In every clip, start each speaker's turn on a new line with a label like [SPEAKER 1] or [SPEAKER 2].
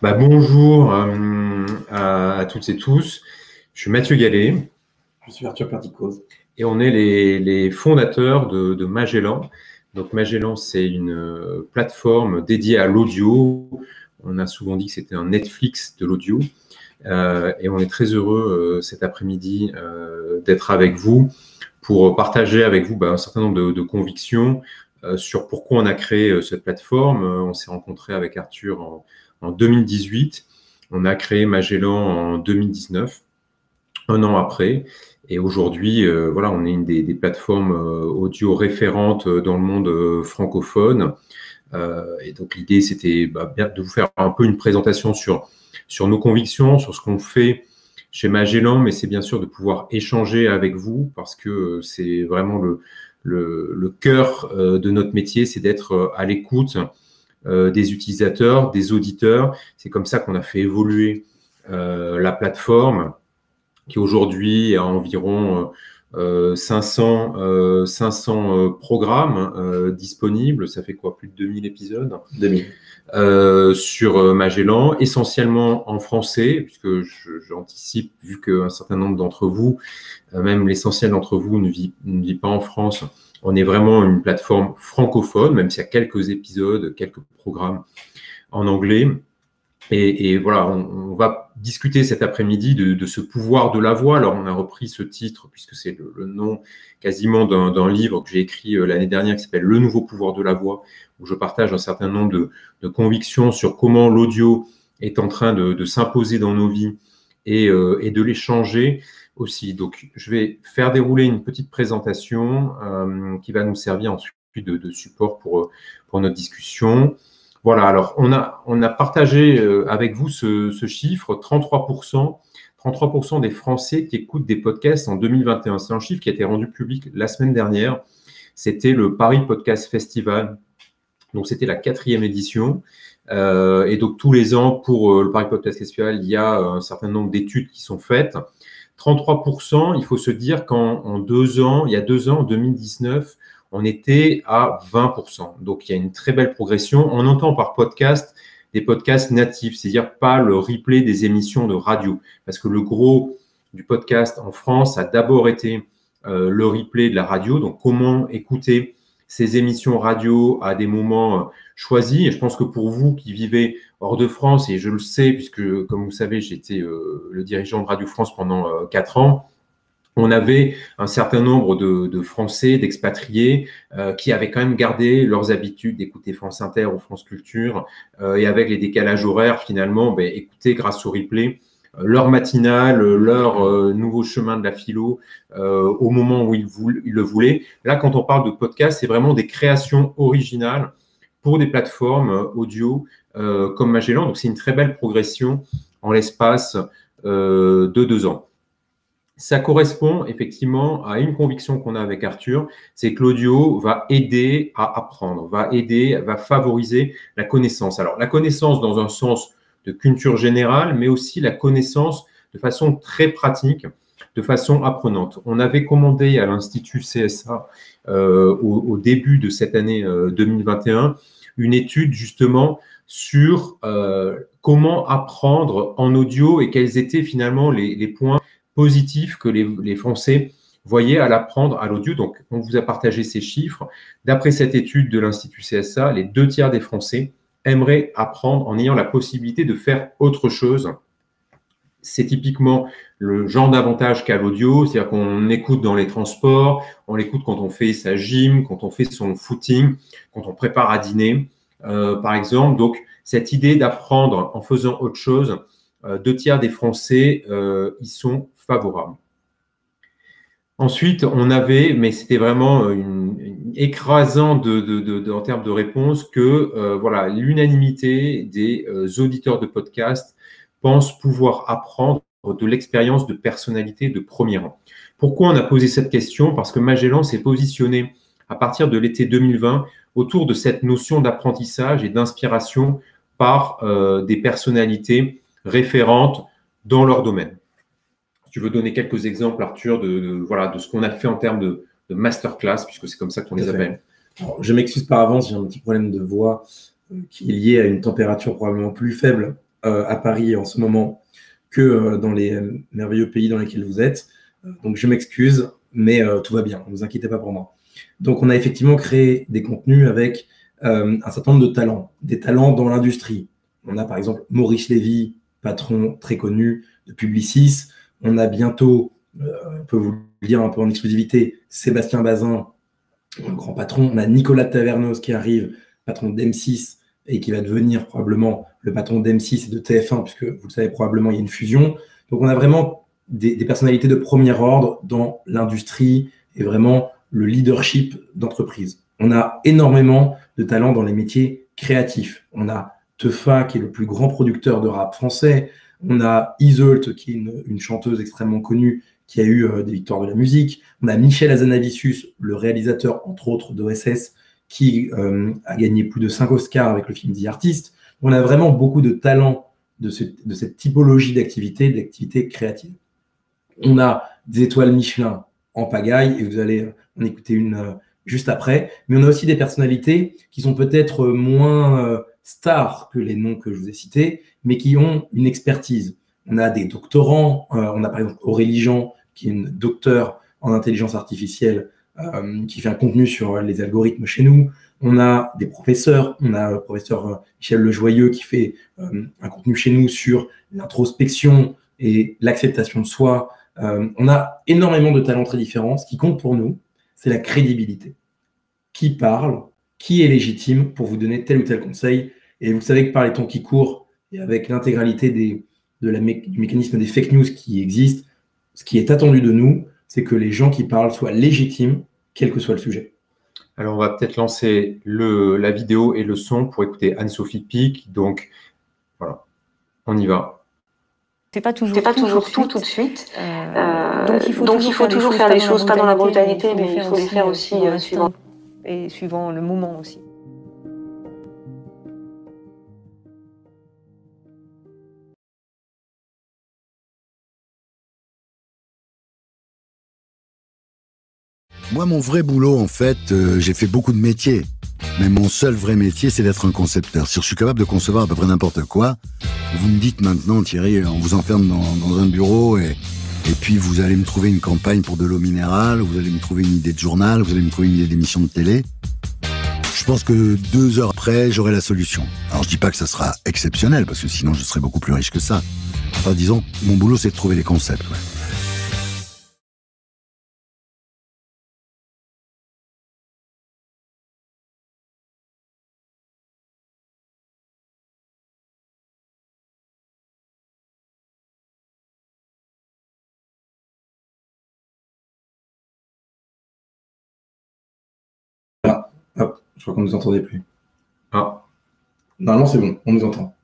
[SPEAKER 1] Bonjour à toutes et tous. Je suis Mathieu Gallet.
[SPEAKER 2] Je suis Arthur Perticose.
[SPEAKER 1] Et on est les fondateurs de Magellan. Donc Magellan, c'est une plateforme dédiée à l'audio. On a souvent dit que c'était un Netflix de l'audio. Et on est très heureux cet après-midi d'être avec vous pour partager avec vous un certain nombre de convictions sur pourquoi on a créé cette plateforme. On s'est rencontré avec Arthur en 2018. On a créé Magellan en 2019, un an après. Et aujourd'hui, on est une des plateformes audio référentes dans le monde francophone. Et donc, l'idée, c'était bien de vous faire un peu une présentation sur nos convictions, sur ce qu'on fait chez Magellan, mais c'est bien sûr de pouvoir échanger avec vous parce que c'est vraiment le cœur de notre métier, c'est d'être à l'écoute des utilisateurs, des auditeurs. C'est comme ça qu'on a fait évoluer la plateforme qui aujourd'hui a environ 500 programmes disponibles. Ça fait quoi, plus de 2000 épisodes
[SPEAKER 2] 2000.
[SPEAKER 1] Sur Magellan, essentiellement en français, puisque j'anticipe, vu qu'un certain nombre d'entre vous, même l'essentiel d'entre vous ne vit pas en France. On est vraiment une plateforme francophone, même s'il y a quelques épisodes, quelques programmes en anglais. Et voilà, on va discuter cet après-midi de ce pouvoir de la voix. Alors, on a repris ce titre, puisque c'est le nom quasiment d'un livre que j'ai écrit l'année dernière qui s'appelle « Le nouveau pouvoir de la voix », où je partage un certain nombre de convictions sur comment l'audio est en train de s'imposer dans nos vies et de les changer aussi. Donc, je vais faire dérouler une petite présentation qui va nous servir ensuite de support pour notre discussion. Voilà, alors on a partagé avec vous ce chiffre, 33% des Français qui écoutent des podcasts en 2021. C'est un chiffre qui a été rendu public la semaine dernière. C'était le Paris Podcast Festival. Donc, c'était la 4e édition. Et donc, tous les ans, pour le Paris Podcast Festival, il y a un certain nombre d'études qui sont faites. 33%, il faut se dire qu'en 2 ans, il y a 2 ans, en 2019, on était à 20%. Donc, il y a une très belle progression. On entend par podcast des podcasts natifs, c'est-à-dire pas le replay des émissions de radio. Parce que le gros du podcast en France a d'abord été le replay de la radio. Donc, comment écouter ces émissions radio à des moments choisis. Et je pense que pour vous qui vivez hors de France, et je le sais, puisque, comme vous savez, j'étais le dirigeant de Radio France pendant 4 ans, on avait un certain nombre de Français, d'expatriés, qui avaient quand même gardé leurs habitudes d'écouter France Inter ou France Culture, et avec les décalages horaires, finalement, écouter grâce au replay leur matinale, leur nouveau chemin de la philo au moment où ils le voulaient. Là, quand on parle de podcast, c'est vraiment des créations originales pour des plateformes audio comme Magellan. Donc, c'est une très belle progression en l'espace de 2 ans. Ça correspond effectivement à une conviction qu'on a avec Arthur, c'est que l'audio va aider à apprendre, va favoriser la connaissance. Alors, la connaissance dans un sens de culture générale, mais aussi la connaissance de façon très pratique, de façon apprenante. On avait commandé à l'Institut CSA au début de cette année 2021 une étude justement sur comment apprendre en audio et quels étaient finalement les points positifs que les Français voyaient à l'apprendre à l'audio. Donc, on vous a partagé ces chiffres. D'après cette étude de l'Institut CSA, les 2 tiers des Français aimeraient apprendre en ayant la possibilité de faire autre chose. C'est typiquement le genre d'avantage qu'a l'audio, c'est-à-dire qu'on écoute dans les transports, on l'écoute quand on fait sa gym, quand on fait son footing, quand on prépare à dîner, par exemple. Donc, cette idée d'apprendre en faisant autre chose, 2 tiers des Français y sont favorables. Ensuite, on avait, mais c'était vraiment une écrasant en termes de réponse, que voilà, l'unanimité des auditeurs de podcast pensent pouvoir apprendre de l'expérience de personnalité de premier rang. Pourquoi on a posé cette question? Parce que Magellan s'est positionné à partir de l'été 2020 autour de cette notion d'apprentissage et d'inspiration par des personnalités référentes dans leur domaine. Tu veux donner quelques exemples, Arthur, de ce qu'on a fait en termes de masterclass, puisque c'est comme ça qu'on les appelle.
[SPEAKER 2] Alors, je m'excuse par avance, j'ai un petit problème de voix qui est lié à une température probablement plus faible à Paris en ce moment que dans les merveilleux pays dans lesquels vous êtes. Donc, je m'excuse, mais tout va bien, ne vous inquiétez pas pour moi. Donc, on a effectivement créé des contenus avec un certain nombre de talents, des talents dans l'industrie. On a par exemple Maurice Lévy, patron très connu de Publicis. On a bientôt, on peut vous le dire un peu en exclusivité, Sébastien Bazin, un grand patron. On a Nicolas Tavernos qui arrive, patron d'M6 et qui va devenir probablement le patron d'M6 et de TF1, puisque vous le savez probablement, il y a une fusion. Donc on a vraiment des personnalités de premier ordre dans l'industrie et vraiment le leadership d'entreprise. On a énormément de talents dans les métiers créatifs. On a Teufa, qui est le plus grand producteur de rap français. On a Iseult, qui est une chanteuse extrêmement connue, qui a eu des victoires de la musique. On a Michel Hazanavicius, le réalisateur, entre autres, d'OSS, qui a gagné plus de 5 Oscars avec le film The Artist. On a vraiment beaucoup de talents de cette typologie d'activité créative. On a des étoiles Michelin en pagaille, et vous allez en écouter une juste après. Mais on a aussi des personnalités qui sont peut-être moins stars que les noms que je vous ai cités, mais qui ont une expertise. On a des doctorants, on a par exemple Aurélie Jean, qui est une docteure en intelligence artificielle, qui fait un contenu sur les algorithmes chez nous. On a des professeurs, on a le professeur Michel Lejoyeux qui fait un contenu chez nous sur l'introspection et l'acceptation de soi. On a énormément de talents très différents. Ce qui compte pour nous, c'est la crédibilité. Qui parle, qui est légitime pour vous donner tel ou tel conseil. Et vous savez que par les temps qui courent et avec l'intégralité du mécanisme des fake news qui existe, ce qui est attendu de nous, c'est que les gens qui parlent soient légitimes, quel que soit le sujet.
[SPEAKER 1] Alors, on va peut-être lancer la vidéo et le son pour écouter Anne-Sophie Pic. Donc, voilà, on y va.
[SPEAKER 3] C'est pas toujours tout de suite. Donc, il faut toujours faire les choses, pas dans la brutalité, mais il faut les faire aussi suivant le moment aussi.
[SPEAKER 4] Moi, mon vrai boulot, en fait, j'ai fait beaucoup de métiers. Mais mon seul vrai métier, c'est d'être un concepteur. Si je suis capable de concevoir à peu près n'importe quoi, vous me dites maintenant, Thierry, on vous enferme dans un bureau et puis vous allez me trouver une campagne pour de l'eau minérale, vous allez me trouver une idée de journal, vous allez me trouver une idée d'émission de télé. Je pense que 2 heures après, j'aurai la solution. Alors je dis pas que ça sera exceptionnel, parce que sinon je serais beaucoup plus riche que ça. Enfin, disons, mon boulot, c'est de trouver les concepts, ouais.
[SPEAKER 2] Hop, je crois qu'on ne nous entendait plus.
[SPEAKER 1] Ah.
[SPEAKER 2] Normalement, c'est bon, on nous entend.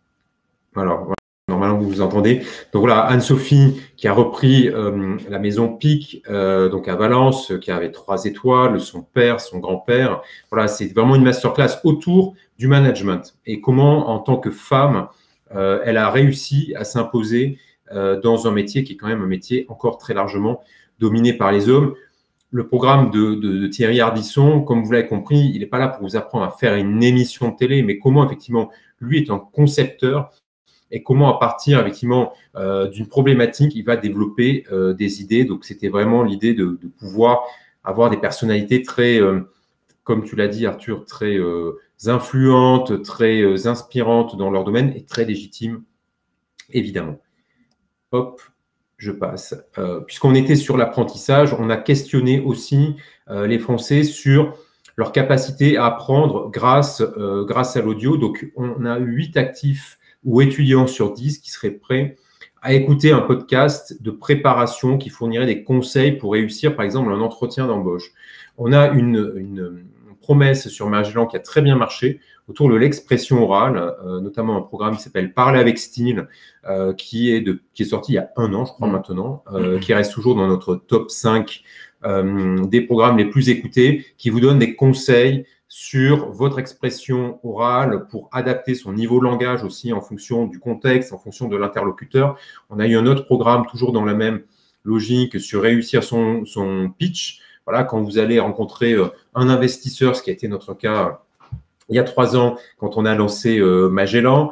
[SPEAKER 1] Alors, voilà, normalement, vous vous entendez. Donc voilà, Anne-Sophie qui a repris la maison Pic, donc à Valence, qui avait 3 étoiles, son père, son grand-père. Voilà, c'est vraiment une masterclass autour du management et comment, en tant que femme, elle a réussi à s'imposer dans un métier qui est quand même un métier encore très largement dominé par les hommes. Le programme de Thierry Ardisson, comme vous l'avez compris, il n'est pas là pour vous apprendre à faire une émission de télé, mais comment, effectivement, lui est un concepteur et comment, à partir, effectivement, d'une problématique, il va développer des idées. Donc, c'était vraiment l'idée de pouvoir avoir des personnalités très, comme tu l'as dit, Arthur, très influentes, très inspirantes dans leur domaine et très légitimes, évidemment. Hop. Je passe. Puisqu'on était sur l'apprentissage, on a questionné aussi les Français sur leur capacité à apprendre grâce à l'audio. Donc, on a 8 actifs ou étudiants sur 10 qui seraient prêts à écouter un podcast de préparation qui fournirait des conseils pour réussir, par exemple, un entretien d'embauche. On a une promesse sur Magellan qui a très bien marché autour de l'expression orale, notamment un programme qui s'appelle Parler avec style, qui est sorti il y a 1 an, je crois maintenant, qui reste toujours dans notre top 5 des programmes les plus écoutés, qui vous donne des conseils sur votre expression orale pour adapter son niveau de langage aussi en fonction du contexte, en fonction de l'interlocuteur. On a eu un autre programme toujours dans la même logique sur réussir son pitch. Voilà, quand vous allez rencontrer un investisseur, ce qui a été notre cas il y a 3 ans, quand on a lancé Magellan,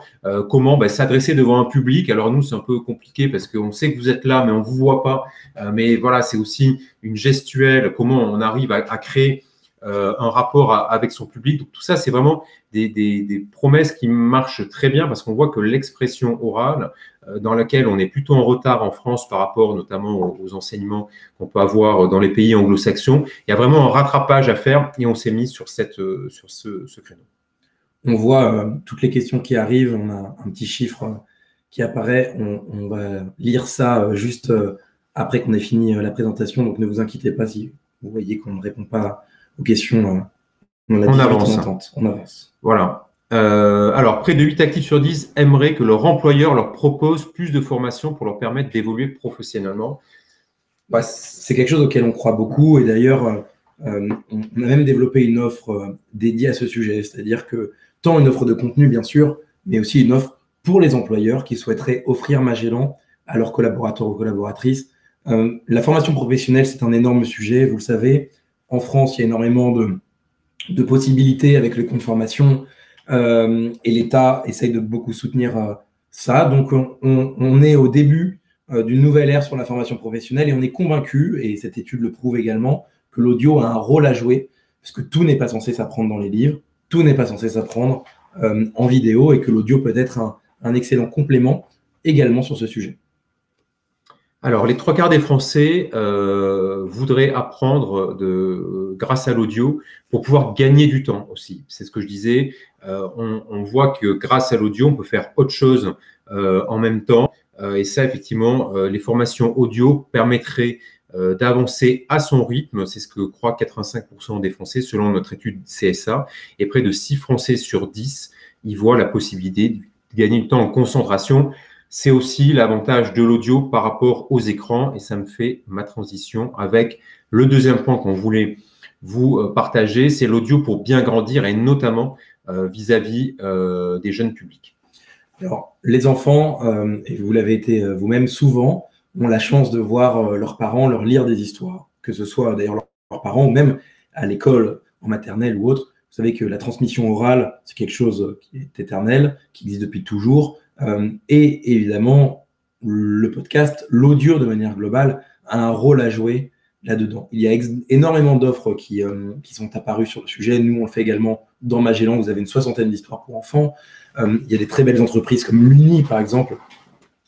[SPEAKER 1] comment s'adresser devant un public. Alors nous, c'est un peu compliqué parce qu'on sait que vous êtes là, mais on ne vous voit pas. Mais voilà, c'est aussi une gestuelle, comment on arrive à créer un rapport avec son public. Donc tout ça, c'est vraiment des promesses qui marchent très bien parce qu'on voit que l'expression orale, dans laquelle on est plutôt en retard en France par rapport notamment aux enseignements qu'on peut avoir dans les pays anglo-saxons, il y a vraiment un rattrapage à faire et on s'est mis sur ce créneau.
[SPEAKER 2] On voit toutes les questions qui arrivent, on a un petit chiffre qui apparaît, on va lire ça juste après qu'on ait fini la présentation, donc ne vous inquiétez pas si vous voyez qu'on ne répond pas aux questions.
[SPEAKER 1] On avance. Voilà. Alors, près de 8 actifs sur 10 aimeraient que leur employeur leur propose plus de formation pour leur permettre d'évoluer professionnellement.
[SPEAKER 2] C'est quelque chose auquel on croit beaucoup et d'ailleurs, on a même développé une offre dédiée à ce sujet, c'est-à-dire que tant une offre de contenu, bien sûr, mais aussi une offre pour les employeurs qui souhaiteraient offrir Magellan à leurs collaborateurs ou collaboratrices. La formation professionnelle, c'est un énorme sujet, vous le savez. En France, il y a énormément de possibilités avec le compte formation et l'État essaye de beaucoup soutenir ça. Donc, on est au début d'une nouvelle ère sur la formation professionnelle et on est convaincu, et cette étude le prouve également, que l'audio a un rôle à jouer parce que tout n'est pas censé s'apprendre dans les livres, tout n'est pas censé s'apprendre en vidéo et que l'audio peut être un excellent complément également sur ce sujet.
[SPEAKER 1] Alors, les 3/4 des Français voudraient apprendre grâce à l'audio pour pouvoir gagner du temps aussi. C'est ce que je disais. On voit que grâce à l'audio, on peut faire autre chose en même temps. Et ça, effectivement, les formations audio permettraient d'avancer à son rythme. C'est ce que croient 85% des Français selon notre étude CSA. Et près de 6 Français sur 10 y voient la possibilité de gagner du temps en concentration. C'est aussi l'avantage de l'audio par rapport aux écrans et ça me fait ma transition avec le deuxième point qu'on voulait vous partager, c'est l'audio pour bien grandir et notamment vis-à-vis des jeunes publics.
[SPEAKER 2] Alors, les enfants, et vous l'avez été vous-même souvent, ont la chance de voir leurs parents leur lire des histoires, que ce soit d'ailleurs leurs parents ou même à l'école, en maternelle ou autre. Vous savez que la transmission orale, c'est quelque chose qui est éternel, qui existe depuis toujours. Et évidemment, le podcast, l'audio de manière globale, a un rôle à jouer là-dedans. Il y a énormément d'offres qui sont apparues sur le sujet. Nous, on le fait également dans Magellan. Vous avez une 60aine d'histoires pour enfants. Il y a des très belles entreprises comme Luni, par exemple,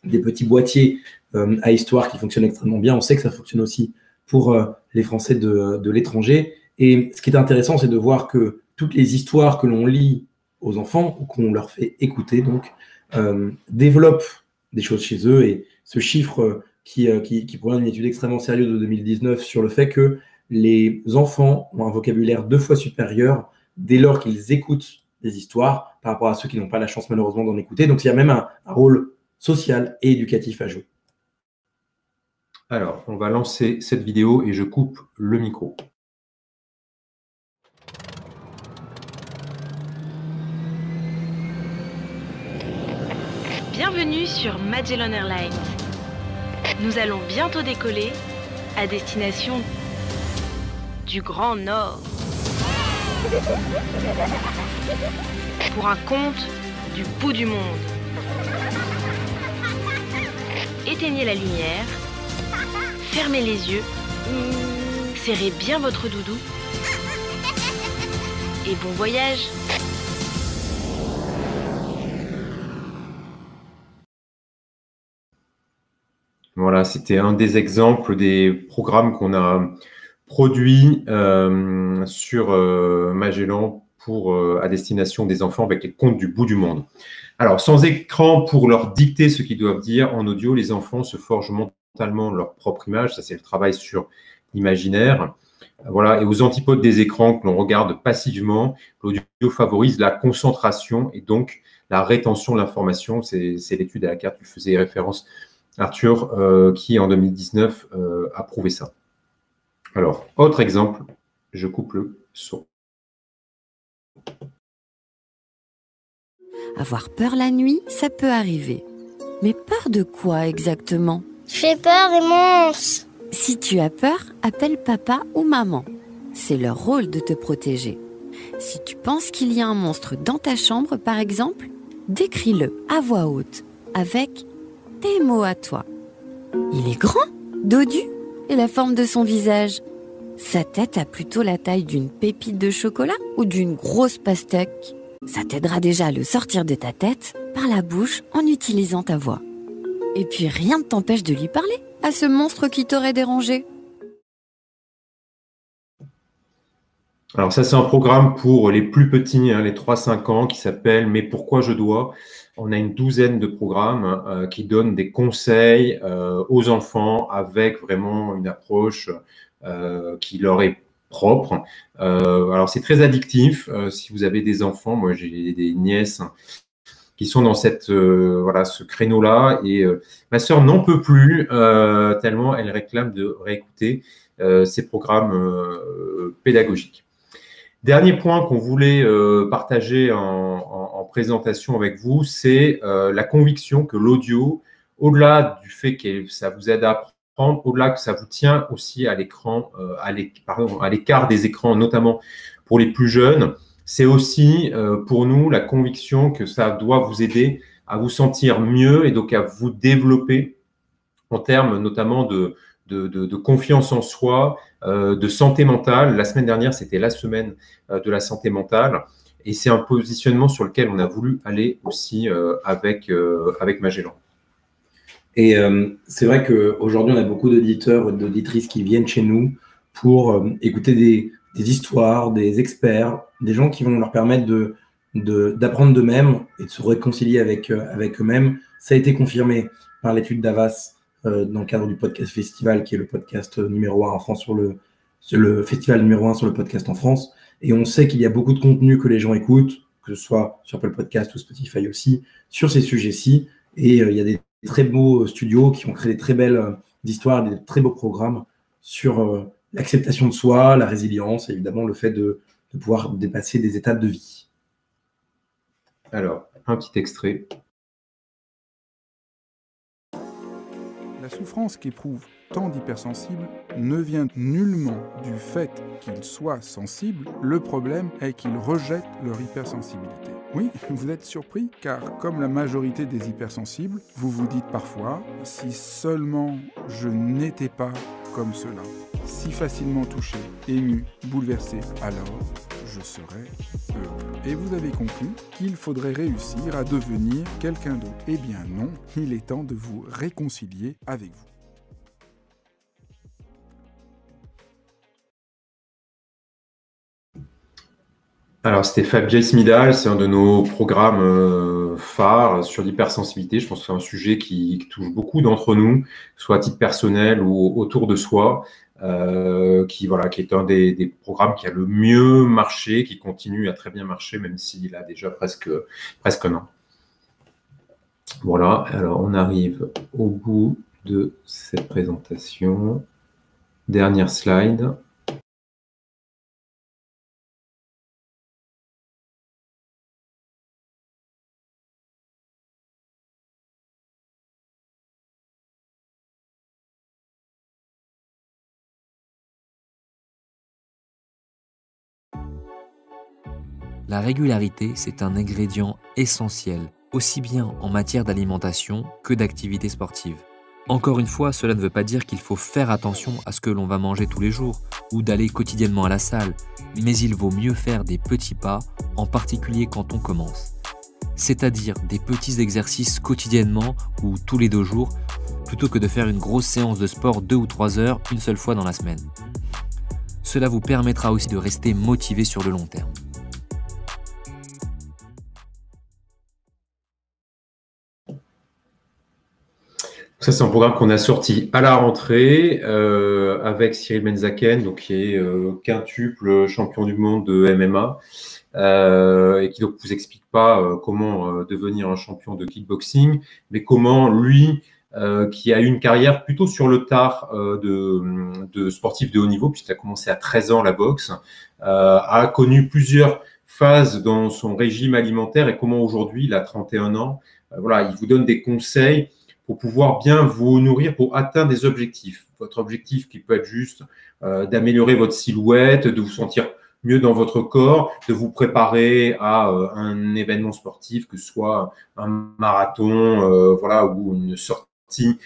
[SPEAKER 2] des petits boîtiers à histoire qui fonctionnent extrêmement bien. On sait que ça fonctionne aussi pour les Français de l'étranger. Et ce qui est intéressant, c'est de voir que toutes les histoires que l'on lit aux enfants ou qu'on leur fait écouter, donc, développent des choses chez eux. Et ce chiffre qui provient d'une étude extrêmement sérieuse de 2019 sur le fait que les enfants ont un vocabulaire 2 fois supérieur dès lors qu'ils écoutent des histoires par rapport à ceux qui n'ont pas la chance malheureusement d'en écouter. Donc il y a même un rôle social et éducatif à jouer.
[SPEAKER 1] Alors, on va lancer cette vidéo et je coupe le micro.
[SPEAKER 5] Bienvenue sur Magellan Airlines. Nous allons bientôt décoller à destination du Grand Nord. Pour un conte du bout du monde. Éteignez la lumière, fermez les yeux, serrez bien votre doudou et bon voyage.
[SPEAKER 1] Voilà, c'était un des exemples des programmes qu'on a produits sur Magellan à destination des enfants avec les contes du bout du monde. Alors, sans écran pour leur dicter ce qu'ils doivent dire, en audio, les enfants se forgent mentalement leur propre image. Ça, c'est le travail sur l'imaginaire. Voilà, et aux antipodes des écrans que l'on regarde passivement, l'audio favorise la concentration et donc la rétention de l'information. C'est l'étude à laquelle tu faisais référence, Arthur, qui en 2019 a prouvé ça. Alors, autre exemple, je coupe le son.
[SPEAKER 6] Avoir peur la nuit, ça peut arriver. Mais peur de quoi exactement?
[SPEAKER 7] J'ai peur des monstres.
[SPEAKER 6] Si tu as peur, appelle papa ou maman. C'est leur rôle de te protéger. Si tu penses qu'il y a un monstre dans ta chambre, par exemple, décris-le à voix haute, avec tes mots à toi. Il est grand, dodu, et la forme de son visage. Sa tête a plutôt la taille d'une pépite de chocolat ou d'une grosse pastèque. Ça t'aidera déjà à le sortir de ta tête par la bouche en utilisant ta voix. Et puis rien ne t'empêche de lui parler à ce monstre qui t'aurait dérangé.
[SPEAKER 1] Alors ça, c'est un programme pour les plus petits, hein, les 3-5 ans, qui s'appelle « Mais pourquoi je dois ?» On a une douzaine de programmes qui donnent des conseils aux enfants avec vraiment une approche qui leur est propre. Alors c'est très addictif. Si vous avez des enfants, moi j'ai des nièces qui sont dans voilà, ce créneau-là. Et ma sœur n'en peut plus tellement elle réclame de réécouter ces programmes pédagogiques. Dernier point qu'on voulait partager en présentation avec vous, c'est la conviction que l'audio, au-delà du fait que ça vous aide à apprendre, au-delà que ça vous tient aussi à l'écran, à l'écart des écrans, notamment pour les plus jeunes, c'est aussi pour nous la conviction que ça doit vous aider à vous sentir mieux et donc à vous développer en termes notamment de confiance en soi, de santé mentale. La semaine dernière, c'était la semaine de la santé mentale et c'est un positionnement sur lequel on a voulu aller aussi avec Magellan.
[SPEAKER 2] Et c'est vrai qu'aujourd'hui, on a beaucoup d'auditeurs et d'auditrices qui viennent chez nous pour écouter des histoires, des experts, des gens qui vont leur permettre d'apprendre d'eux-mêmes et de se réconcilier avec eux-mêmes. Ça a été confirmé par l'étude d'Avas dans le cadre du podcast festival, qui est le podcast numéro 1 en France sur le festival numéro 1 sur le podcast en France. Et on sait qu'il y a beaucoup de contenu que les gens écoutent, que ce soit sur Apple Podcast ou Spotify aussi, sur ces sujets-ci. Et il y a des très beaux studios qui ont créé des très belles histoires, des très beaux programmes sur l'acceptation de soi, la résilience et évidemment le fait de pouvoir dépasser des étapes de vie.
[SPEAKER 1] Alors, un petit extrait.
[SPEAKER 8] La souffrance qu'éprouvent tant d'hypersensibles ne vient nullement du fait qu'ils soient sensibles. Le problème est qu'ils rejettent leur hypersensibilité. Oui, vous êtes surpris, car comme la majorité des hypersensibles, vous vous dites parfois « si seulement je n'étais pas comme cela, si facilement touché, ému, bouleversé, alors je serais heureux ». Et vous avez conclu qu'il faudrait réussir à devenir quelqu'un d'autre. Eh bien non, il est temps de vous réconcilier avec vous.
[SPEAKER 1] Alors, c'était Fabjay Smidal, c'est un de nos programmes phares sur l'hypersensibilité. Je pense que c'est un sujet qui touche beaucoup d'entre nous, soit à titre personnel ou autour de soi, qui est un des programmes qui a le mieux marché, qui continue à très bien marcher, même s'il a déjà presque un an. Voilà, alors on arrive au bout de cette présentation. Dernière slide.
[SPEAKER 9] La régularité, c'est un ingrédient essentiel, aussi bien en matière d'alimentation que d'activité sportive. Encore une fois, cela ne veut pas dire qu'il faut faire attention à ce que l'on va manger tous les jours ou d'aller quotidiennement à la salle, mais il vaut mieux faire des petits pas, en particulier quand on commence. C'est-à-dire des petits exercices quotidiennement ou tous les 2 jours, plutôt que de faire une grosse séance de sport 2 ou 3 heures une seule fois dans la semaine. Cela vous permettra aussi de rester motivé sur le long terme.
[SPEAKER 1] Ça, c'est un programme qu'on a sorti à la rentrée avec Cyril Benzaken, donc, qui est quintuple champion du monde de MMA et qui ne vous explique pas comment devenir un champion de kickboxing, mais comment lui, qui a eu une carrière plutôt sur le tard de sportif de haut niveau, puisqu'il a commencé à 13 ans la boxe, a connu plusieurs phases dans son régime alimentaire et comment aujourd'hui, il a 31 ans, il vous donne des conseils pour pouvoir bien vous nourrir, pour atteindre des objectifs. Votre objectif qui peut être juste d'améliorer votre silhouette, de vous sentir mieux dans votre corps, de vous préparer à un événement sportif, que ce soit un marathon, voilà, ou une sortie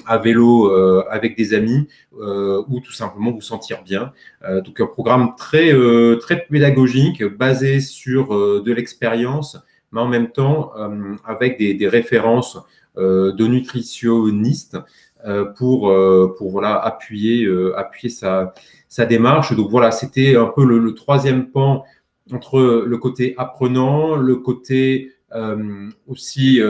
[SPEAKER 1] à vélo avec des amis, ou tout simplement vous sentir bien. Donc un programme très pédagogique, basé sur de l'expérience, mais en même temps avec des références de nutritionnistes pour voilà, appuyer sa démarche. Donc voilà, c'était un peu le troisième pan entre le côté apprenant, le côté aussi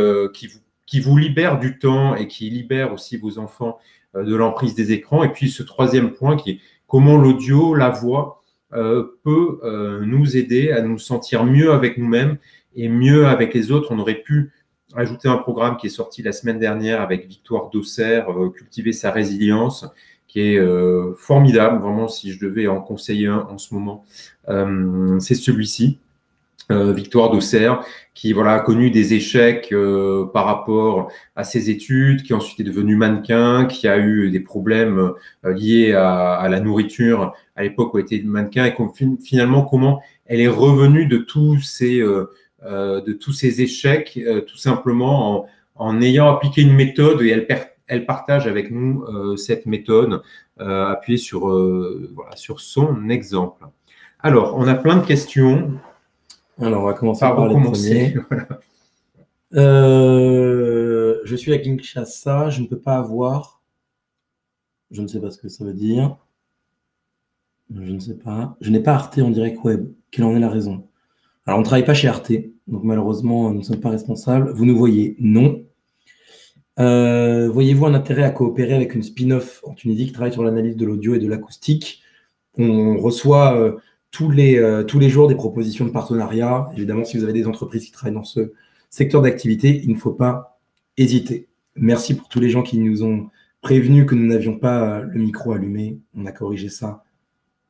[SPEAKER 1] qui vous libère du temps et qui libère aussi vos enfants de l'emprise des écrans. Et puis ce troisième point qui est comment l'audio, la voix peut nous aider à nous sentir mieux avec nous-mêmes et mieux avec les autres. On aurait pu ajouter un programme qui est sorti la semaine dernière avec Victoire d'Auxerre, Cultiver sa résilience, qui est formidable. Vraiment, si je devais en conseiller un en ce moment, c'est celui-ci. Victoire d'Auxerre, qui voilà, a connu des échecs par rapport à ses études, qui ensuite est devenu mannequin, qui a eu des problèmes liés à la nourriture à l'époque où elle était mannequin, et finalement comment elle est revenue de tous ces échecs, tout simplement en ayant appliqué une méthode, et elle partage avec nous cette méthode appuyée sur son exemple. Alors, on a plein de questions.
[SPEAKER 2] Alors, on va commencer par les premiers. Je suis à Kinshasa, je ne peux pas avoir. Je ne sais pas ce que ça veut dire. Je ne sais pas. Je n'ai pas Arte en direct web. Quelle en est la raison? Alors, on ne travaille pas chez Arte, donc malheureusement, nous ne sommes pas responsables. Vous nous voyez? Non. Voyez-vous un intérêt à coopérer avec une spin-off en Tunisie qui travaille sur l'analyse de l'audio et de l'acoustique? On reçoit tous les jours des propositions de partenariat. Évidemment, si vous avez des entreprises qui travaillent dans ce secteur d'activité, il ne faut pas hésiter. Merci pour tous les gens qui nous ont prévenus que nous n'avions pas le micro allumé. On a corrigé ça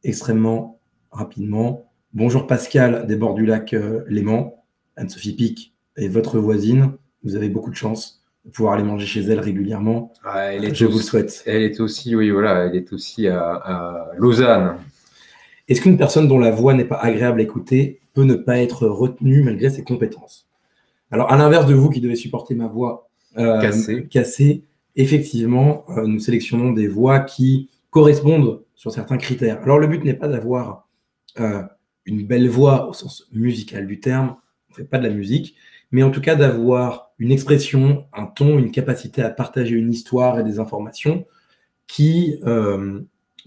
[SPEAKER 2] extrêmement rapidement. Bonjour Pascal des bords du lac Léman. Anne-Sophie Pic est votre voisine. Vous avez beaucoup de chance de pouvoir aller manger chez elle régulièrement. Je vous le souhaite.
[SPEAKER 1] Elle est aussi, oui, voilà, elle est aussi à Lausanne.
[SPEAKER 2] Est-ce qu'une personne dont la voix n'est pas agréable à écouter peut ne pas être retenue malgré ses compétences? Alors, à l'inverse de vous qui devez supporter ma voix cassée, effectivement, nous sélectionnons des voix qui correspondent sur certains critères. Alors, le but n'est pas d'avoir une belle voix au sens musical du terme, on ne fait pas de la musique, mais en tout cas d'avoir une expression, un ton, une capacité à partager une histoire et des informations qui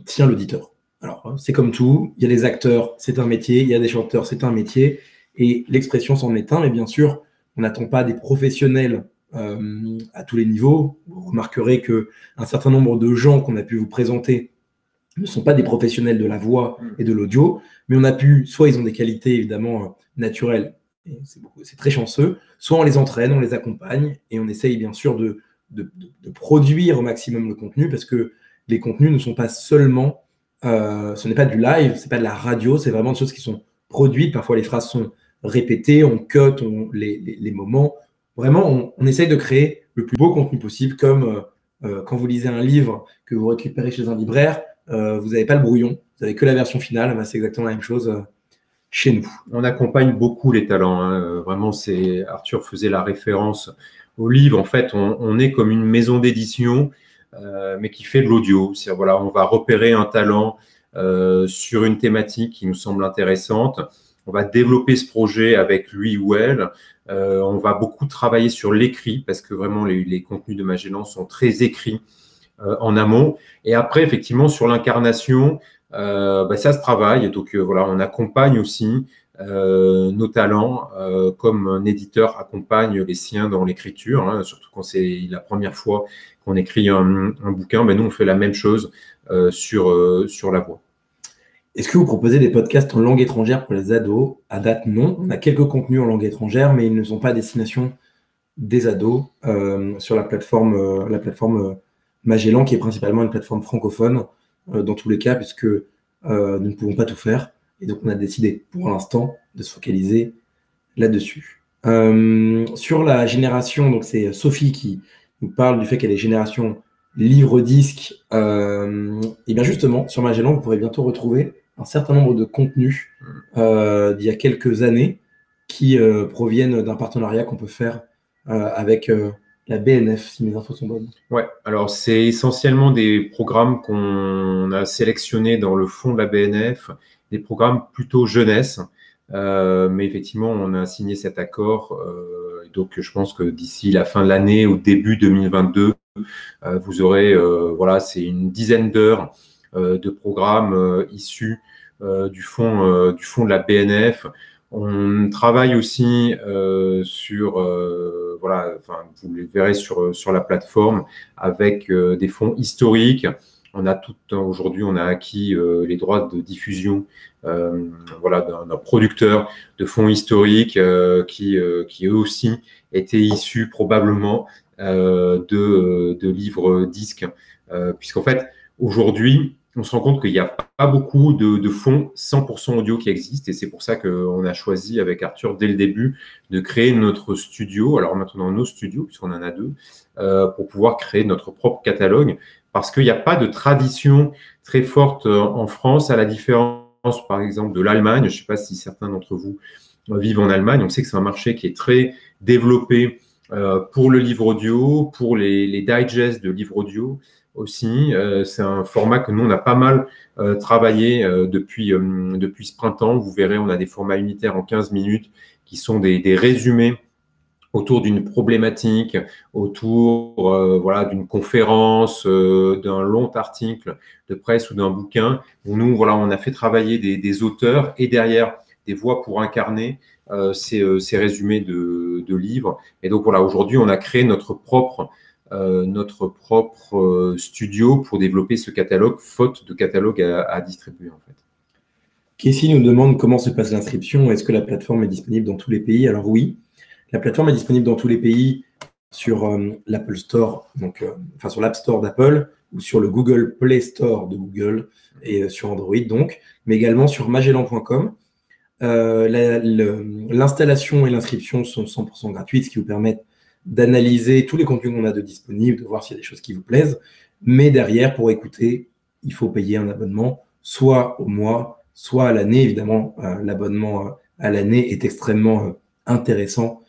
[SPEAKER 2] tient l'auditeur. Alors, c'est comme tout, il y a des acteurs, c'est un métier, il y a des chanteurs, c'est un métier, et l'expression s'en est un, mais bien sûr, on n'attend pas des professionnels à tous les niveaux. Vous remarquerez qu'un certain nombre de gens qu'on a pu vous présenter ne sont pas des professionnels de la voix et de l'audio, mais on a pu, soit ils ont des qualités évidemment naturelles, et c'est très chanceux, soit on les entraîne, on les accompagne, et on essaye bien sûr de produire au maximum le contenu, parce que les contenus ne sont pas seulement... ce n'est pas du live, ce n'est pas de la radio, c'est vraiment des choses qui sont produites. Parfois, les phrases sont répétées, on cut les moments. Vraiment, on essaye de créer le plus beau contenu possible, comme quand vous lisez un livre que vous récupérez chez un libraire, vous n'avez pas le brouillon, vous n'avez que la version finale. Ben, c'est exactement la même chose chez nous.
[SPEAKER 1] On accompagne beaucoup les talents. Vraiment, Arthur faisait la référence au livre. En fait, on est comme une maison d'édition, mais qui fait de l'audio. Voilà, on va repérer un talent sur une thématique qui nous semble intéressante. On va développer ce projet avec lui ou elle. On va beaucoup travailler sur l'écrit, parce que vraiment, les contenus de Magellan sont très écrits en amont. Et après, effectivement, sur l'incarnation, ça se travaille. Donc, voilà, on accompagne aussi nos talents, comme un éditeur accompagne les siens dans l'écriture, surtout quand c'est la première fois qu'on écrit un bouquin. Nous, on fait la même chose sur la voix.
[SPEAKER 2] Est-ce que vous proposez des podcasts en langue étrangère pour les ados? À date, non. On a quelques contenus en langue étrangère, mais ils ne sont pas à destination des ados sur la plateforme Magellan, qui est principalement une plateforme francophone dans tous les cas, puisque nous ne pouvons pas tout faire. Et donc, on a décidé, pour l'instant, de se focaliser là-dessus. Sur la génération, donc c'est Sophie qui nous parle du fait qu'elle est génération livre-disque. Et bien justement, sur Magellan, vous pourrez bientôt retrouver un certain nombre de contenus d'il y a quelques années qui proviennent d'un partenariat qu'on peut faire avec la BNF, si mes infos sont bonnes.
[SPEAKER 1] Ouais, alors c'est essentiellement des programmes qu'on a sélectionnés dans le fond de la BNF, des programmes plutôt jeunesse, mais effectivement, on a signé cet accord. Donc, je pense que d'ici la fin de l'année ou début 2022, vous aurez, voilà, c'est une dizaine d'heures de programmes issus du fond de la BNF. On travaille aussi sur, voilà, enfin, vous le verrez sur la plateforme, avec des fonds historiques. Aujourd'hui, on a acquis les droits de diffusion, voilà, d'un producteur de fonds historiques qui eux aussi étaient issus probablement de livres disques, puisqu'en fait, aujourd'hui, on se rend compte qu'il n'y a pas beaucoup de fonds 100% audio qui existent, et c'est pour ça qu'on a choisi avec Arthur dès le début de créer notre studio, alors maintenant nos studios, puisqu'on en a deux, pour pouvoir créer notre propre catalogue, parce qu'il n'y a pas de tradition très forte en France, à la différence par exemple de l'Allemagne. Je ne sais pas si certains d'entre vous vivent en Allemagne, on sait que c'est un marché qui est très développé pour le livre audio, pour les digests de livres audio, aussi. C'est un format que nous, on a pas mal travaillé depuis ce printemps. Vous verrez, on a des formats unitaires en 15 minutes qui sont des résumés autour d'une problématique, autour voilà, d'une conférence, d'un long article de presse ou d'un bouquin. Nous, voilà, on a fait travailler des auteurs et derrière des voix pour incarner ces résumés de livres. Et donc, voilà, aujourd'hui, on a créé notre propre studio pour développer ce catalogue, faute de catalogue à distribuer en fait.
[SPEAKER 2] Casey nous demande comment se passe l'inscription. Est-ce que la plateforme est disponible dans tous les pays? Alors oui, la plateforme est disponible dans tous les pays sur l'Apple Store, donc enfin sur l'App Store d'Apple ou sur le Google Play Store de Google et sur Android donc, mais également sur magellan.com. L'installation et l'inscription sont 100% gratuites, ce qui vous permet d'analyser tous les contenus qu'on a de disponibles, de voir s'il y a des choses qui vous plaisent. Mais derrière, pour écouter, il faut payer un abonnement, soit au mois, soit à l'année. Évidemment, l'abonnement à l'année est extrêmement intéressant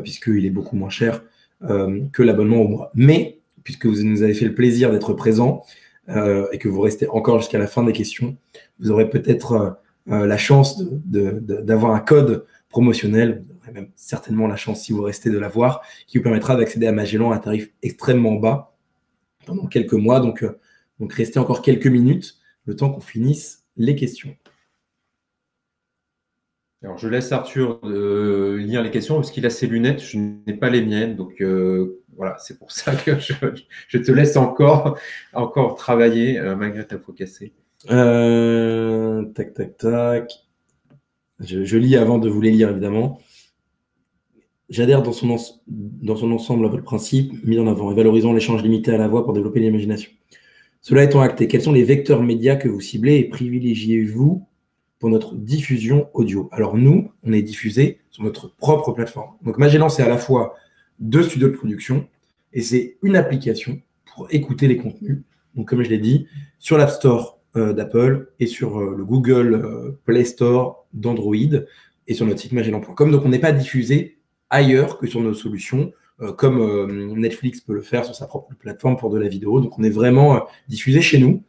[SPEAKER 2] puisqu'il est beaucoup moins cher que l'abonnement au mois. Mais, puisque vous nous avez fait le plaisir d'être présent et que vous restez encore jusqu'à la fin des questions, vous aurez peut-être la chance d'avoir un code promotionnel, vous aurez même certainement la chance, si vous restez, de l'avoir, qui vous permettra d'accéder à Magellan à un tarif extrêmement bas pendant quelques mois. Donc restez encore quelques minutes, le temps qu'on finisse les questions.
[SPEAKER 1] Alors, je laisse Arthur lire les questions parce qu'il a ses lunettes, je n'ai pas les miennes. Donc, voilà, c'est pour ça que je te laisse encore travailler malgré ta peau cassée.
[SPEAKER 2] Tac. Je lis avant de vous les lire, évidemment. J'adhère dans son ensemble à votre principe mis en avant et valorisant l'échange limité à la voix pour développer l'imagination. Cela étant acté, quels sont les vecteurs médias que vous ciblez et privilégiez-vous pour notre diffusion audio? Alors nous, on est diffusé sur notre propre plateforme. Donc Magellan, c'est à la fois 2 studios de production et c'est une application pour écouter les contenus. Donc comme je l'ai dit, sur l'App Store d'Apple et sur le Google Play Store d'Android et sur notre site magellan.com. Donc on n'est pas diffusé ailleurs que sur nos solutions, comme Netflix peut le faire sur sa propre plateforme pour de la vidéo. Donc on est vraiment diffusé chez nous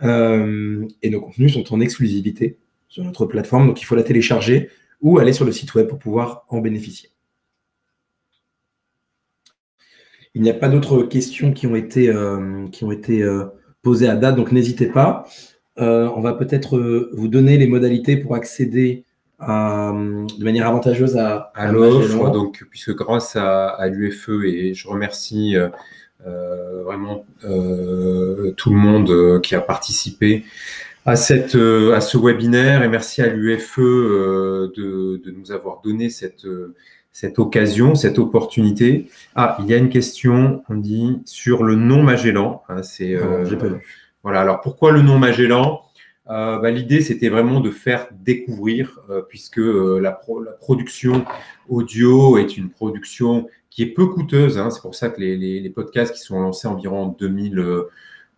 [SPEAKER 2] et nos contenus sont en exclusivité sur notre plateforme. Donc il faut la télécharger ou aller sur le site web pour pouvoir en bénéficier. Il n'y a pas d'autres questions qui ont été posées à date, donc n'hésitez pas. On va peut-être vous donner les modalités pour accéder de manière avantageuse à
[SPEAKER 1] l'offre. Donc, puisque grâce à l'UFE, et je remercie vraiment tout le monde qui a participé à ce webinaire, et merci à l'UFE de nous avoir donné cette occasion, cette opportunité. Ah, il y a une question, on dit, sur le nom Magellan. J'ai pas vu. Voilà, alors pourquoi le nom Magellan? L'idée, c'était vraiment de faire découvrir, puisque la production audio est une production qui est peu coûteuse. C'est pour ça que les podcasts qui sont lancés environ en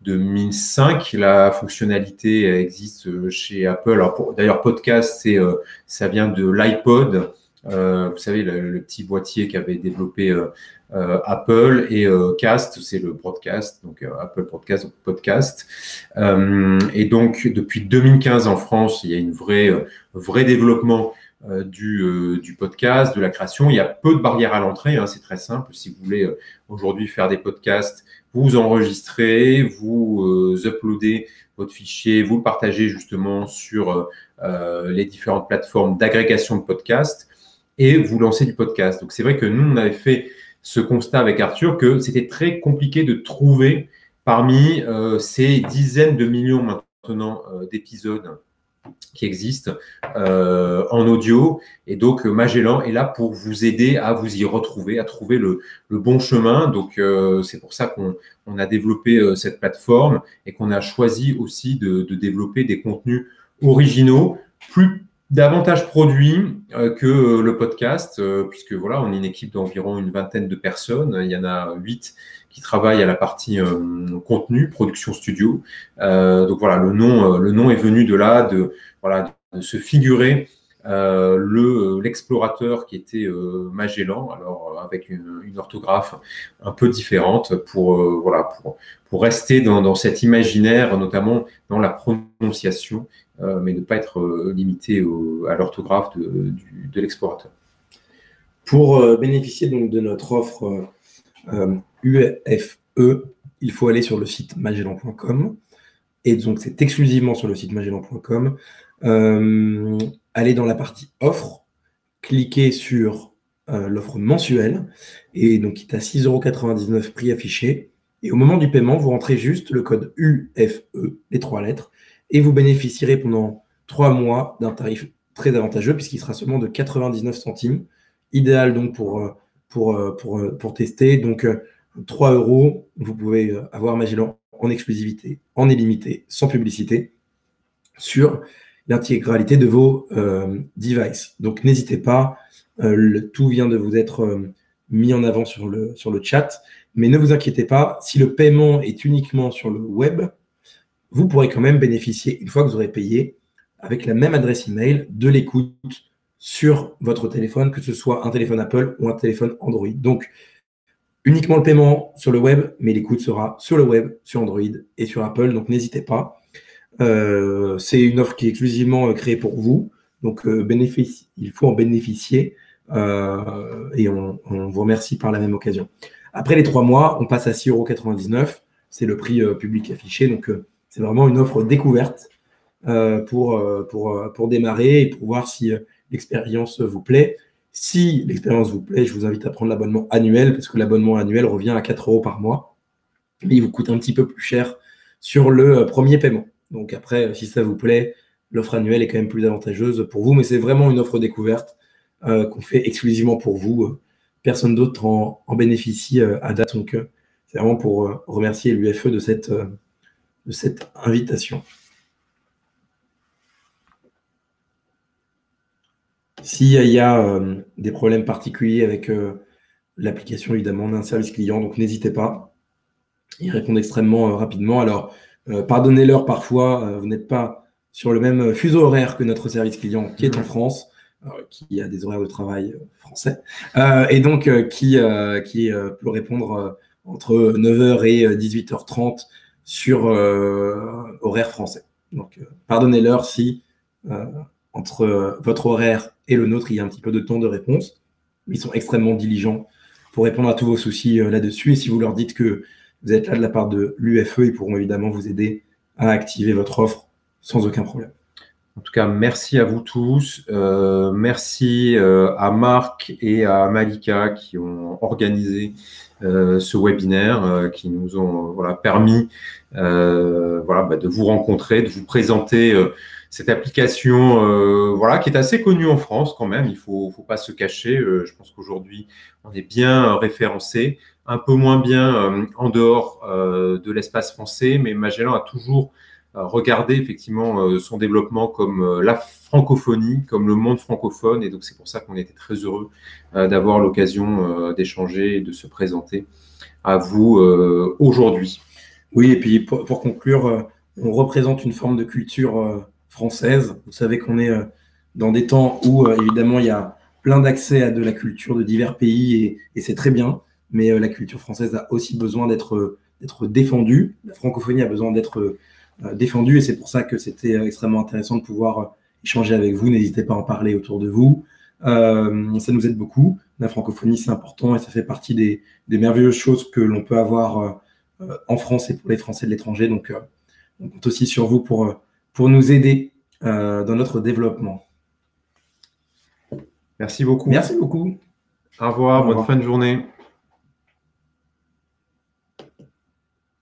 [SPEAKER 1] 2005. La fonctionnalité existe chez Apple. Alors d'ailleurs, podcast, ça vient de l'iPod. Vous savez, le petit boîtier qu'avait développé Apple, et Cast, c'est le broadcast, donc Apple Podcast, donc podcast. Et donc, depuis 2015 en France, il y a une vrai développement du podcast, de la création. Il y a peu de barrières à l'entrée, hein, c'est très simple. Si vous voulez aujourd'hui faire des podcasts, vous enregistrez, vous uploadez votre fichier, vous le partagez justement sur les différentes plateformes d'agrégation de podcasts et vous lancez du podcast. Donc, c'est vrai que nous, on avait fait ce constat avec Arthur que c'était très compliqué de trouver parmi ces dizaines de millions maintenant d'épisodes qui existent en audio. Et donc, Magellan est là pour vous aider à vous y retrouver, à trouver le bon chemin. Donc, c'est pour ça qu'on a développé cette plateforme et qu'on a choisi aussi de développer des contenus originaux, davantage produits que le podcast, puisque voilà, on est une équipe d'environ une vingtaine de personnes. Il y en a 8 qui travaillent à la partie contenu, production studio. Donc voilà, le nom est venu de là, de se figurer l'explorateur qui était Magellan, alors avec une orthographe un peu différente pour rester dans cet imaginaire, notamment dans la prononciation, mais ne pas être limité à l'orthographe de l'explorateur.
[SPEAKER 2] Pour bénéficier donc de notre offre UFE, il faut aller sur le site magellan.com, et donc c'est exclusivement sur le site magellan.com. Allez dans la partie offre, cliquez sur l'offre mensuelle, et donc qui est à 6,99 € prix affiché. Et au moment du paiement, vous rentrez juste le code UFE, les 3 lettres, et vous bénéficierez pendant 3 mois d'un tarif très avantageux, puisqu'il sera seulement de 99 centimes. Idéal donc pour tester. Donc 3 €, vous pouvez avoir Magellan en exclusivité, en illimité, sans publicité, sur l'intégralité de vos devices. Donc n'hésitez pas, tout vient de vous être mis en avant sur le chat, mais ne vous inquiétez pas, si le paiement est uniquement sur le web, vous pourrez quand même bénéficier, une fois que vous aurez payé, avec la même adresse email, de l'écoute sur votre téléphone, que ce soit un téléphone Apple ou un téléphone Android. Donc, uniquement le paiement sur le web, mais l'écoute sera sur le web, sur Android et sur Apple, donc n'hésitez pas. C'est une offre qui est exclusivement créée pour vous, donc il faut en bénéficier, et on vous remercie par la même occasion. Après les 3 mois, on passe à 6,99 €, c'est le prix public affiché, donc c'est vraiment une offre découverte pour démarrer et pour voir si l'expérience vous plaît. Si l'expérience vous plaît, je vous invite à prendre l'abonnement annuel, parce que l'abonnement annuel revient à 4 € par mois, mais il vous coûte un petit peu plus cher sur le premier paiement. Donc après, si ça vous plaît, l'offre annuelle est quand même plus avantageuse pour vous, mais c'est vraiment une offre découverte qu'on fait exclusivement pour vous. Personne d'autre en bénéficie à date, donc c'est vraiment pour remercier l'UFE de cette invitation. S'il y a des problèmes particuliers avec l'application, évidemment, on a un service client, donc n'hésitez pas. Ils répondent extrêmement rapidement. Alors, pardonnez-leur parfois, vous n'êtes pas sur le même fuseau horaire que notre service client qui est en France, qui a des horaires de travail français, et donc qui peut répondre entre 9 h et 18 h 30 sur horaire français. Donc, pardonnez-leur si entre votre horaire et le nôtre, il y a un petit peu de temps de réponse. Ils sont extrêmement diligents pour répondre à tous vos soucis là-dessus. Et si vous leur dites que vous êtes là de la part de l'UFE, ils pourront évidemment vous aider à activer votre offre sans aucun problème.
[SPEAKER 1] En tout cas, merci à vous tous. Merci à Marc et à Malika qui ont organisé ce webinaire, qui nous ont permis de vous rencontrer, de vous présenter cette application qui est assez connue en France quand même. Il faut pas se cacher. Je pense qu'aujourd'hui, on est bien référencé, un peu moins bien en dehors de l'espace français, mais Magellan a toujours regardé effectivement son développement comme la francophonie, comme le monde francophone, et donc c'est pour ça qu'on était très heureux d'avoir l'occasion d'échanger et de se présenter à vous aujourd'hui.
[SPEAKER 2] Oui, et puis pour conclure, on représente une forme de culture française. Vous savez qu'on est dans des temps où, évidemment, il y a plein d'accès à de la culture de divers pays et c'est très bien, mais la culture française a aussi besoin d'être défendue. La francophonie a besoin d'être défendue et c'est pour ça que c'était extrêmement intéressant de pouvoir échanger avec vous. N'hésitez pas à en parler autour de vous. Ça nous aide beaucoup. La francophonie, c'est important et ça fait partie des merveilleuses choses que l'on peut avoir en France et pour les Français de l'étranger. Donc, on compte aussi sur vous pour nous aider dans notre développement.
[SPEAKER 1] Merci beaucoup.
[SPEAKER 2] Merci beaucoup.
[SPEAKER 1] Au revoir, bonne fin de journée.